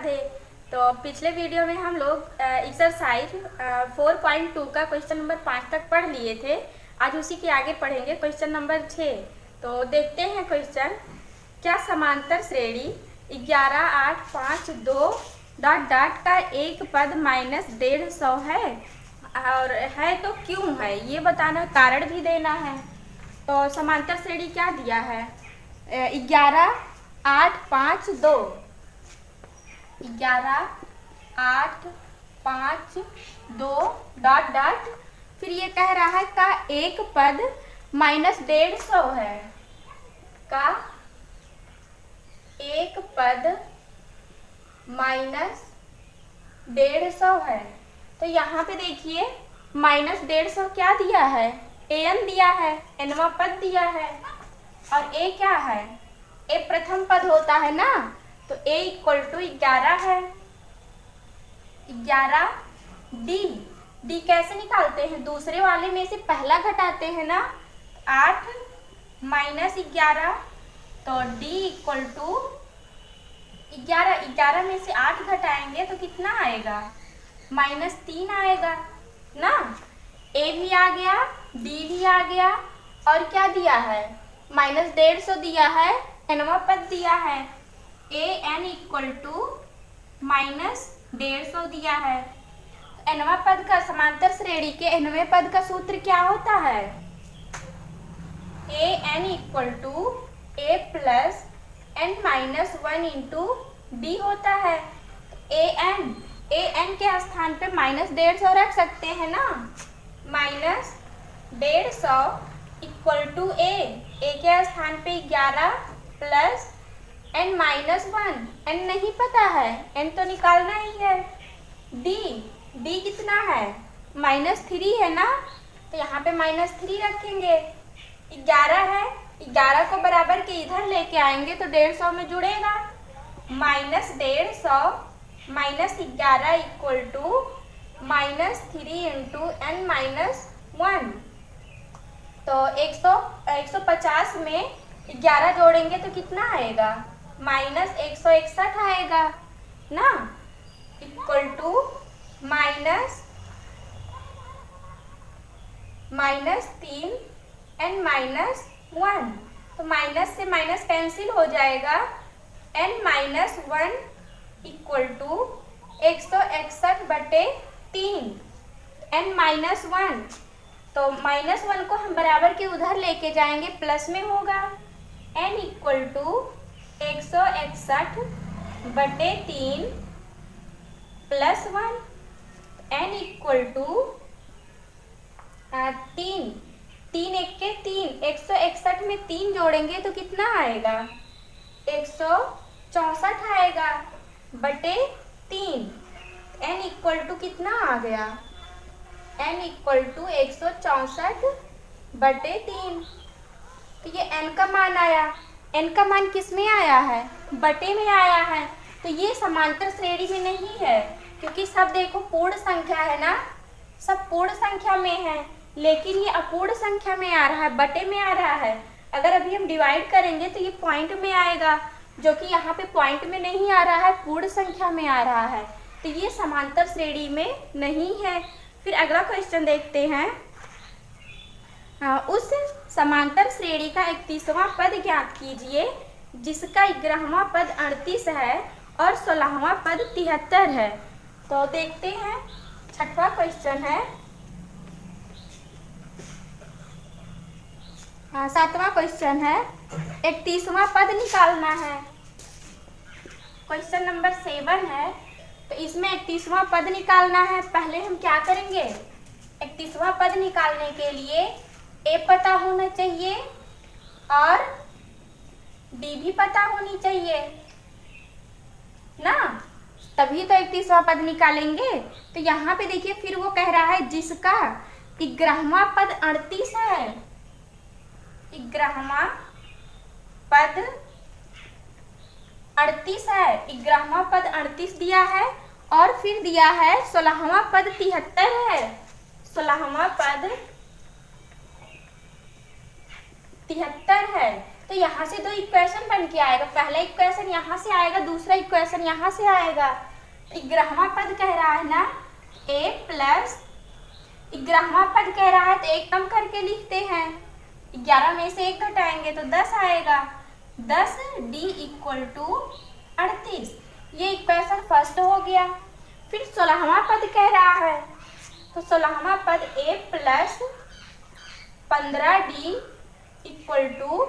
राधे। तो पिछले वीडियो में हम लोग एक्सरसाइज 4.2 का क्वेश्चन नंबर 5 तक पढ़ लिए थे। आज उसी के आगे पढ़ेंगे क्वेश्चन नंबर 6। तो देखते हैं क्वेश्चन। क्या समांतर श्रेणी 11, 8, 5, 2 डॉट डॉट का एक पद -150 है, और है तो क्यों है ये बताना, कारण भी देना है। तो समांतर श्रेणी क्या दिया है? 11, 8, 5, 2। 11, 8, 5, 2 डॉट डॉट, फिर ये कह रहा है का एक पद -150 है, का एक पद -150 है। तो यहाँ पे देखिए -150 क्या दिया है? an दिया है, nवां पद दिया है, और a क्या है? a प्रथम पद होता है ना, तो a = 11 है। 11 d कैसे निकालते हैं? दूसरे वाले में से पहला घटाते हैं ना, 8 - 11, तो d = 11 में से 8 घटाएंगे तो कितना आएगा? -3 आएगा ना। a भी आ गया, d भी आ गया, और क्या दिया है? -150 दिया है, nवां पद दिया है, an = -150 दिया है। nवां पद का समांतर श्रेणी के nवें पद का सूत्र क्या होता है? an = a + n-1 × d होता है। an के स्थान पे -150 रख सकते हैं ना। -150 = a के स्थान पे 11 + n-1, n नहीं पता है, n तो निकालना ही है। d कितना है? -3 है ना, तो यहाँ पे -3 रखेंगे। 11 है, 11 को बराबर के इधर लेके आएंगे तो 150 में जुड़ेगा। -150 - 11 = -3 × n-1। तो 150 में 11 जोड़ेंगे तो कितना आएगा? -161 आएगा ना, = -3 n-1। तो माइनस से माइनस कैंसिल हो जाएगा, n-1 = 161/3 n-1। तो -1 को हम बराबर के उधर लेके जाएंगे, प्लस में होगा। n = 161/3 + 1, n = 3। 3 × 1 = 3, 161 में 3 जोड़ेंगे तो कितना आएगा? 164 आएगा बटे 3। n = कितना आ गया? n = 164/3। तो ये n का मान आया। n का मान किस में आया है? बटे में आया है। तो ये समांतर श्रेणी में नहीं है, क्योंकि सब देखो पूर्ण संख्या है ना, सब पूर्ण संख्या में है, लेकिन ये अपूर्ण संख्या में आ रहा है, बटे में आ रहा है। अगर अभी हम डिवाइड करेंगे तो ये पॉइंट में आएगा, जो कि यहाँ पे पॉइंट में नहीं आ रहा है, पूर्ण संख्या में आ रहा है। तो ये समांतर श्रेणी में नहीं है। फिर अगला क्वेश्चन देखते हैं। उस समांतर श्रेणी का 31वां पद ज्ञात कीजिए जिसका 11वां पद 38 है और 16वां पद 73 है। तो देखते हैं, 6वां क्वेश्चन है। 7वां क्वेश्चन है, 31वां पद निकालना है। क्वेश्चन नंबर 7 है, तो इसमें 31वां पद निकालना है। पहले हम क्या करेंगे? 31वां पद निकालने के लिए a पता होना चाहिए और d भी पता होनी चाहिए ना, तभी तो 31वां पद निकालेंगे। तो यहाँ पे देखिए, फिर वो कह रहा है जिसका 11वां पद 38 है। 11वां पद 38 है, 11वां पद 38 दिया है, और फिर दिया है 16वां पद 73 है। 16वां पद 73 है। तो यहाँ से दो इक्वेशन बन के आएगा। पहला इक्वेशन यहाँ से आएगा, दूसरा इक्वेशन यहाँ से आएगा। 11वां पद कह रहा है ना a प्लस 11वां पद कह रहा है तो एक कम करके लिखते हैं। 11 में से 1 घटाएंगे तो 10 आएगा। 10d equal to 38। ये इक्वेशन फर्स्ट हो गया। फिर 16वां पद कह रहा है तो 16वां पद a plus 15d equal to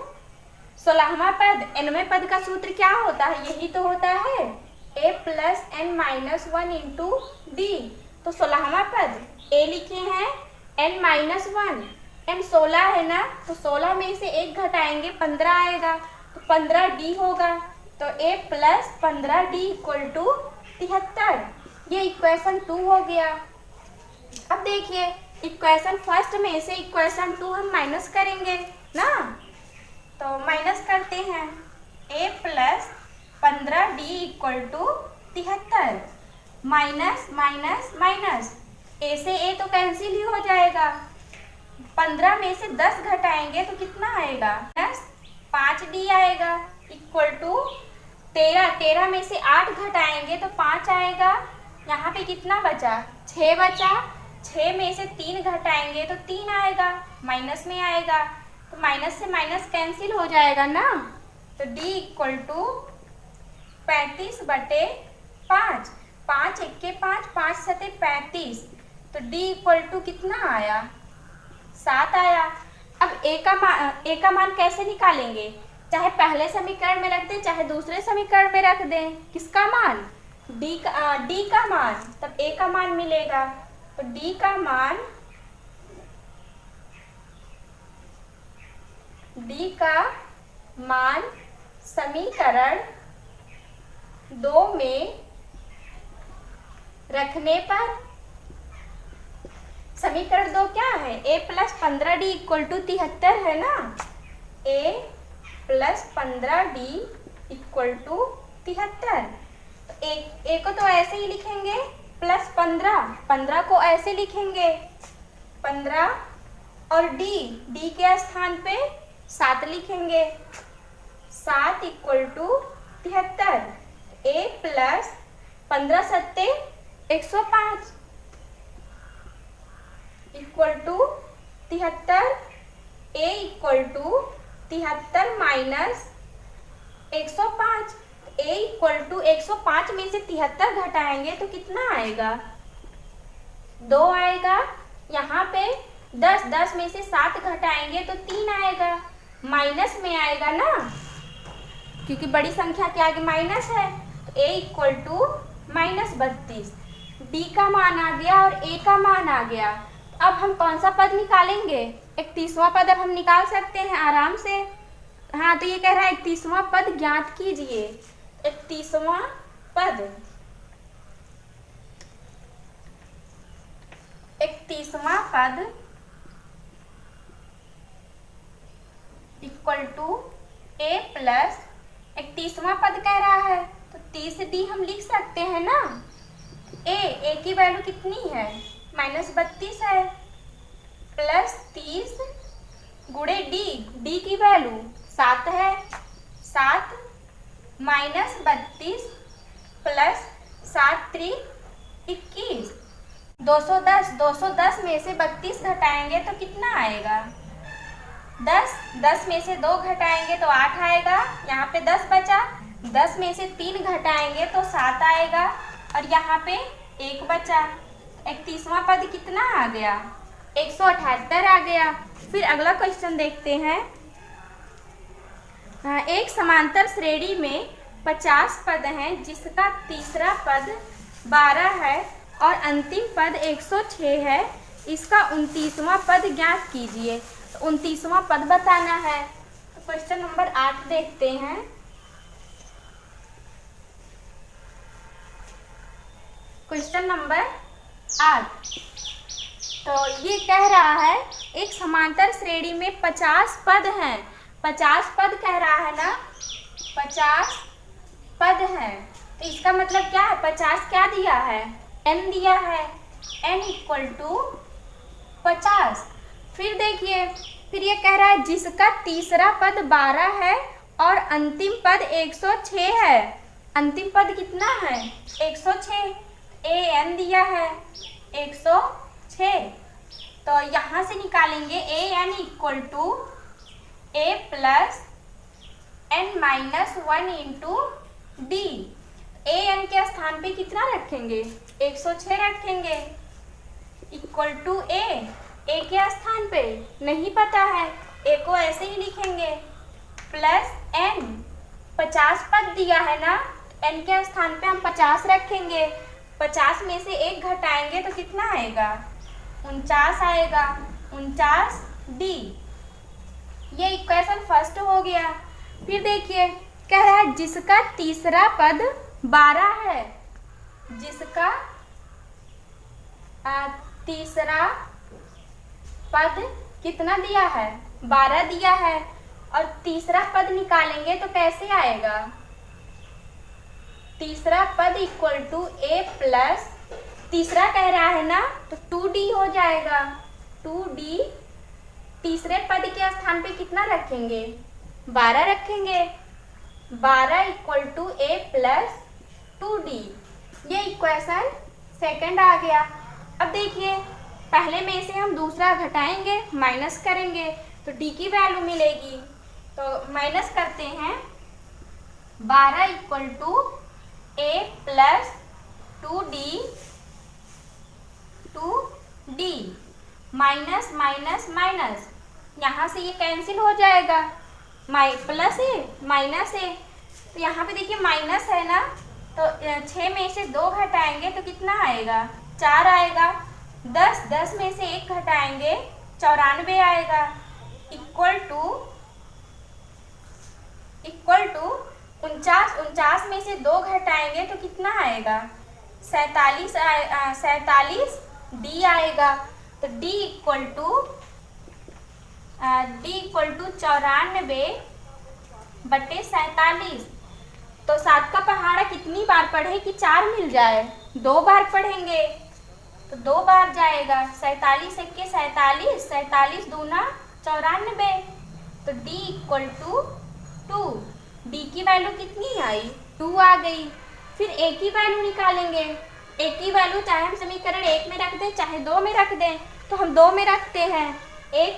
16वां पद। nवें पद का सूत्र क्या होता है? यही तो होता है a plus n minus 1 into D. तो 16वां पद a लिखे हैं n माइनस 1, n 16 है ना, तो 16 में से 1 घटाएंगे 15 आएगा, तो 15d होगा। तो a plus 15d equal to 73। ये इक्वेशन 2 हो गया। अब देखिए इक्वेशन फर्स्ट में से इक्वेशन 2 हम माइनस करेंगे ना, तो माइनस करते हैं। a plus 15d equal to 73। Minus minus minus, a से a तो कैंसिल ही हो जाएगा। 15 में से 10 घटाएंगे तो कितना आएगा? 5d आएगा इक्वल टू 13 में से 8 घटाएंगे तो 5 आएगा। यहाँ पे कितना बचा? 6 बचा। 6 में से 3 घटाएंगे तो 3 आएगा, माइनस में आएगा, तो माइनस से माइनस कैंसिल हो जाएगा ना। तो d इक्वल टू 35/5। 5 1 5, 5 7 35। तो d इक्वल टू कितना आया? 7 आया। अब a का मान कैसे निकालेंगे? चाहे पहले समीकरण में रख दें चाहे दूसरे समीकरण में रख दें। किसका मान? d का मान, तब a का मान मिलेगा। तो d का मान समीकरण 2 में रखने पर, समीकरण 2 क्या है? a plus 15d equal to 73 है ना। a plus 15d equal to 73। तो a को तो ऐसे ही लिखेंगे प्लस 15 को ऐसे लिखेंगे 15, और d के स्थान पे 7 लिखेंगे। 7 इक्वल टू 73। a प्लस 15 सत्ते 105 equal to 73। a equal to 73 minus 105। a equal to 105 में से 73 घटाएंगे तो कितना आएगा? 2 आएगा। यहाँ पे 10 में से 7 घटाएंगे तो 3 आएगा, माइनस में आएगा ना, क्योंकि बड़ी संख्या के आगे माइनस है। तो a इक्वल टू -32। d का मान आ गया और a का मान आ गया। अब हम कौन सा पद निकालेंगे? 31वां पद अब हम निकाल सकते हैं आराम से। हाँ, तो ये कह रहा है 31वां पद ज्ञात कीजिए। 31वां पद, 31वां पद इक्वल टू a प्लस 31वां पद कह रहा है तो 30d हम लिख सकते हैं ना। a की वैल्यू कितनी है? -32 है, प्लस 30 गुणे d की वैल्यू 7 है। 7 माइनस 32 प्लस 7 3 21। 210 में से 32 घटाएंगे तो कितना आएगा? 10 में से 2 घटाएंगे तो 8 आएगा। यहाँ पे 10 बचा। 10 में से 3 घटाएंगे तो 7 आएगा, और यहाँ पे 1 बचा। 31वां पद कितना आ गया? 178 आ गया। फिर अगला क्वेश्चन देखते हैं। एक समांतर श्रेणी में 50 पद हैं जिसका तीसरा पद 12 है और अंतिम पद 106 है। इसका 29वां पद ज्ञात कीजिए। तो 29वां पद बताना है। तो क्वेश्चन नंबर 8 देखते हैं। क्वेश्चन नंबर 8, तो ये कह रहा है एक समांतर श्रेणी में 50 पद हैं। 50 पद कह रहा है ना, 50 पद हैं। तो इसका मतलब क्या है? 50 क्या दिया है? n दिया है, n इक्वल टू 50। फिर देखिए फिर ये कह रहा है जिसका तीसरा पद 12 है और अंतिम पद 106 है। अंतिम पद कितना है? 106। ए एन दिया है 106, तो यहाँ से निकालेंगे A N equal to A plus N minus 1 into D. A N के स्थान पे कितना रखेंगे? 106 रखेंगे इक्वल टू ए के स्थान पे नहीं पता है, ए को ऐसे ही लिखेंगे प्लस एन, 50 पद दिया है ना, एन के स्थान पे हम 50 रखेंगे। 50 में से 1 घटाएंगे तो कितना आएगा? 49 आएगा, 49 डी। ये इक्वेशन फर्स्ट हो गया। फिर देखिए कह रहा है जिसका तीसरा पद 12 है, जिसका तीसरा पद कितना दिया है? 12 दिया है, और तीसरा पद निकालेंगे तो कैसे आएगा? तीसरा पद इक्वल टू ए प्लस, तीसरा कह रहा है ना, तो 2d हो जाएगा, 2d। तीसरे पद के स्थान पे कितना रखेंगे? 12 रखेंगे, 12 equal to A plus 2d। ये इक्वेशन सेकंड आ गया। अब देखिए पहले में से हम दूसरा घटाएंगे, माइनस करेंगे तो d की वैल्यू मिलेगी, तो माइनस करते हैं। 12 equal to A plus 2d minus minus minus, यहाँ से ये कैंसिल हो जाएगा, प्लस ए माइनस ए, तो यहाँ पे देखिए माइनस है ना, तो 6 में से 2 घटाएंगे तो कितना आएगा? 4 आएगा। 10 में से 1 घटाएंगे 94 आएगा, इक्वल टू 49 में से 2 घटाएंगे तो कितना आएगा? 47 डी आएगा। तो डी इक्वल टू 94/47। तो 7 का पहाड़ा कितनी बार पढ़े कि 4 मिल जाए? 2 बार पढ़ेंगे तो 2 बार जाएगा। 47 1 के 47, 47 दूना 94, तो d इक्वल टू 2। डी की वैल्यू कितनी आई? 2 आ गई। फिर ए की वैल्यू निकालेंगे। ए की वैल्यू चाहे हम समीकरण 1 में रख दें चाहे 2 में रख दें, तो हम 2 में रखते हैं। ए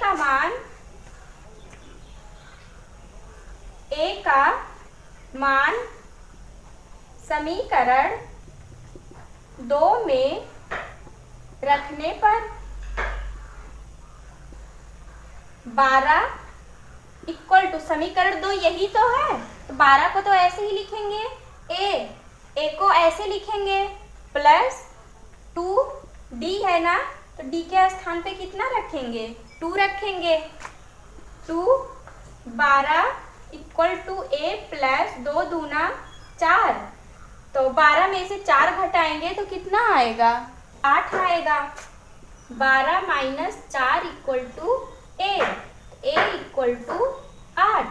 का मान समीकरण 2 में रखने पर 12 इक्वल टू, समीकरण 2 यही तो है, तो 12 को तो ऐसे ही लिखेंगे, ए को ऐसे लिखेंगे प्लस 2d है ना, तो d के स्थान पे कितना रखेंगे? 2 रखेंगे। 2 12 इक्वल टू ए प्लस 2 दूना 4, तो 12 में से 4 घटाएंगे तो कितना आएगा? 8 आएगा। 12 minus 4 equal to A equal to 8।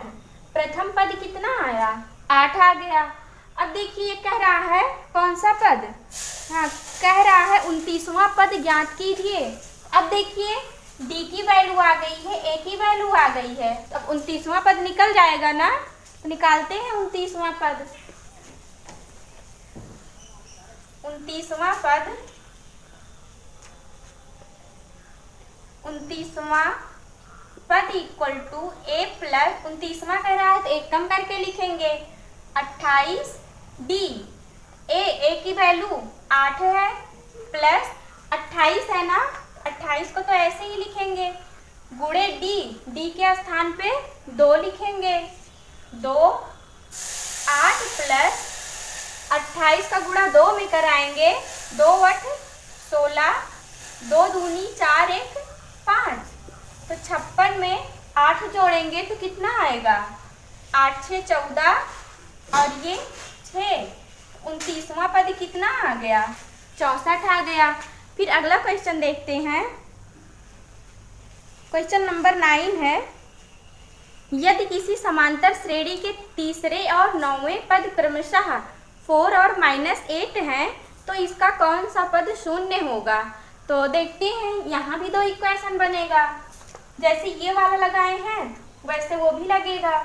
प्रथम पद कितना आया? 8 आ गया। अब देखिए कह रहा है कौन सा पद? हाँ, कह रहा है 29वां पद ज्ञात कीजिए। अब देखिए d की वैल्यू आ गई है, a की वैल्यू आ गई है, तो अब 29वां पद निकल जाएगा ना, तो निकालते हैं 29वां पद। 29वां पद इक्वल टू ए प्लस, 29वां कह रहा है तो 1 कम करके लिखेंगे 28d। ए की वैल्यू 8 है प्लस 28 है ना, 28 को तो ऐसे ही लिखेंगे, गुणे d के स्थान पे 2 लिखेंगे। 2 8 प्लस 28 का गुणा 2 में कराएंगे, 2 8 16, 2 दूनी 4 1 5, तो 56 में 8 जोड़ेंगे तो कितना आएगा? 8 6 14 और ये 6। 29वां पद कितना आ गया? 64 आ गया। फिर अगला क्वेश्चन देखते हैं। क्वेश्चन नंबर 9 है, यदि किसी समांतर श्रेणी के तीसरे और 9वें पद क्रमशः 4 और -8 हैं तो इसका कौन सा पद शून्य होगा? तो देखते हैं, यहाँ भी 2 इक्वेशन बनेगा। जैसे ये वाला लगाए हैं वैसे वो भी लगेगा।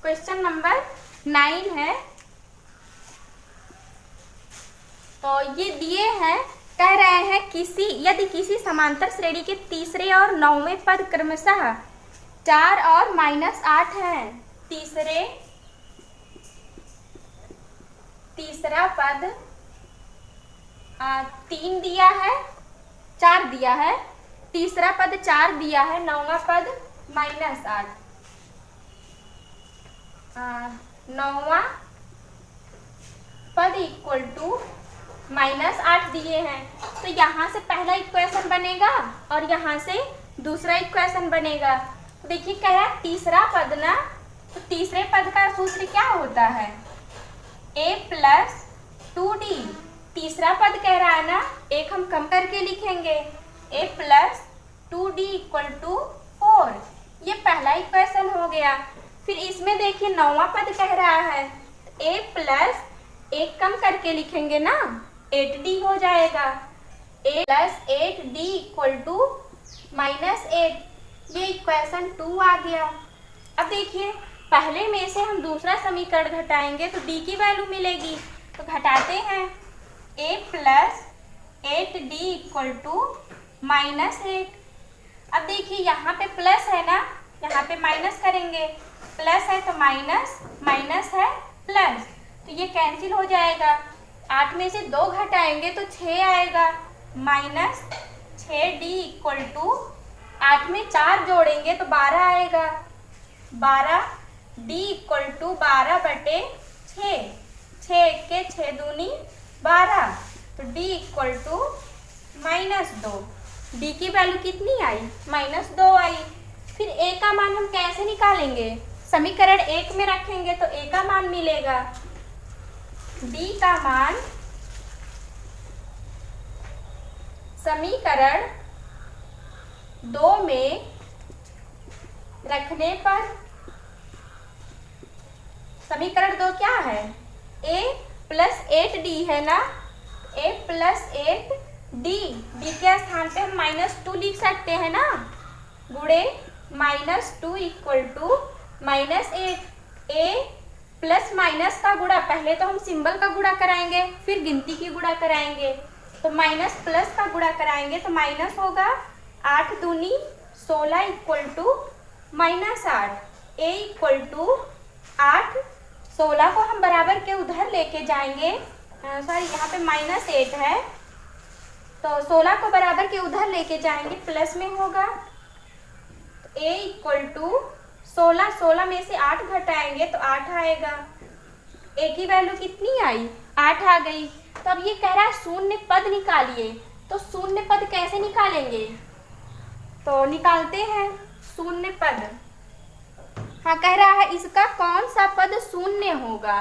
क्वेश्चन नंबर 9 है। तो ये दिए हैं, कह रहे हैं यदि किसी समांतर श्रेणी के तीसरे और 9वें पद क्रमशः 4 और -8 हैं। तीसरा पद 3 दिया है, 4 दिया है, तीसरा पद 4 दिया है, 9वां पद -8, 9वां पद इक्वल टू -8 दिए हैं। तो यहाँ से पहला इक्वेशन बनेगा और यहाँ से दूसरा इक्वेशन बनेगा। तो देखिए कह रहा है तीसरा पद ना, तो तीसरे पद का सूत्र क्या होता है, a + 2d। तीसरा पद कह रहा है ना, एक हम कम करके लिखेंगे, a + 2d = 4। ये पहला इक्वेशन हो गया। फिर इसमें देखिए 9वां पद कह रहा है, a + एक कम करके लिखेंगे ना, 8d हो जाएगा, a + 8d = -8। ये इक्वेशन 2 आ गया। अब देखिए पहले में से हम दूसरा समीकरण घटाएंगे तो d की वैल्यू मिलेगी, तो घटाते हैं, a + 8d = -8। अब देखिए यहाँ पे प्लस है ना, यहाँ पे माइनस करेंगे, प्लस है तो माइनस, माइनस है प्लस, तो ये कैंसिल हो जाएगा। 8 में से 2 घटाएंगे तो 6 आएगा, -6d = 8 में 4 जोड़ेंगे तो 12 आएगा, 12d = 12/6, 6 के 6 दूनी 12, तो d = -2। d की वैल्यू कितनी आई, -2 आई। फिर a का मान हम कैसे निकालेंगे, समीकरण 1 में रखेंगे तो a का मान मिलेगा, d का मान समीकरण 2 में रखने पर, समीकरण 2 क्या है, a + 8d है ना, a + 8d, d के स्थान पे हम -2 लिख सकते हैं ना, गुणे -2 = -8। a प्लस माइनस का गुणा, पहले तो हम सिंबल का गुणा कराएंगे फिर गिनती की गुणा कराएंगे, तो माइनस प्लस का गुणा कराएंगे तो माइनस होगा, 8 दूनी 16 = -8, a = 8। 16 को हम बराबर के उधर लेके जाएंगे, सॉरी यहाँ पे -8 है, तो 16 को बराबर के उधर लेके जाएंगे, प्लस में होगा, तो a = 16, 16 में से 8 घटाएंगे तो 8 आएगा। a की वैल्यू कितनी आई, 8 आ गई। तो अब ये कह रहा है शून्य पद निकालिए, तो शून्य पद कैसे निकालेंगे, तो निकालते हैं शून्य पद। हाँ कह रहा है इसका कौन सा पद शून्य होगा,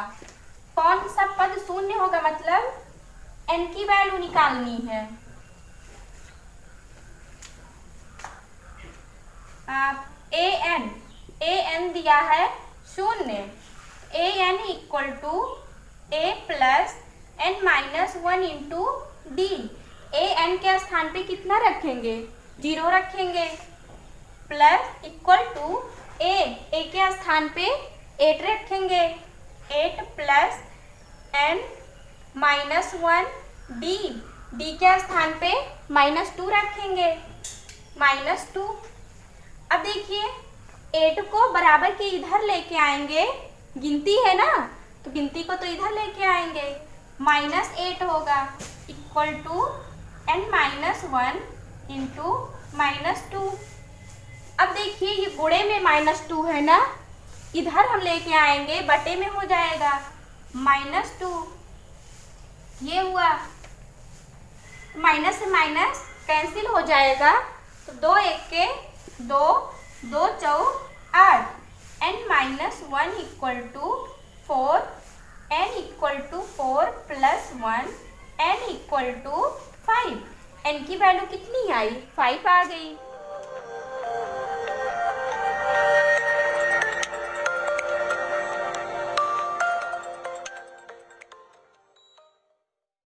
कौन सा पद शून्य होगा, मतलब n की वैल्यू निकालनी है। an दिया है 0, an = a + n - 1 × d। an के स्थान पे कितना रखेंगे, 0 रखेंगे, प्लस इक्वल टू a के स्थान पे 8 रखेंगे, 8 + n - 1 d के स्थान पे -2 रखेंगे, -2। अब देखिए 8 को बराबर के इधर लेके आएंगे, गिनती है ना तो गिनती को तो इधर लेके आएंगे, -8 होगा, इक्वल टू n - 1 × -2। अब देखिए ये गुणे में -2 है ना, इधर हम लेके आएंगे बटे में हो जाएगा, -2, ये हुआ, माइनस से माइनस कैंसिल हो जाएगा, तो 2 × 1 के 2, 2 × 4 8, n - 1 = 4, n = 4 + 1, n = 5। n की वैल्यू कितनी आई, 5 आ गई।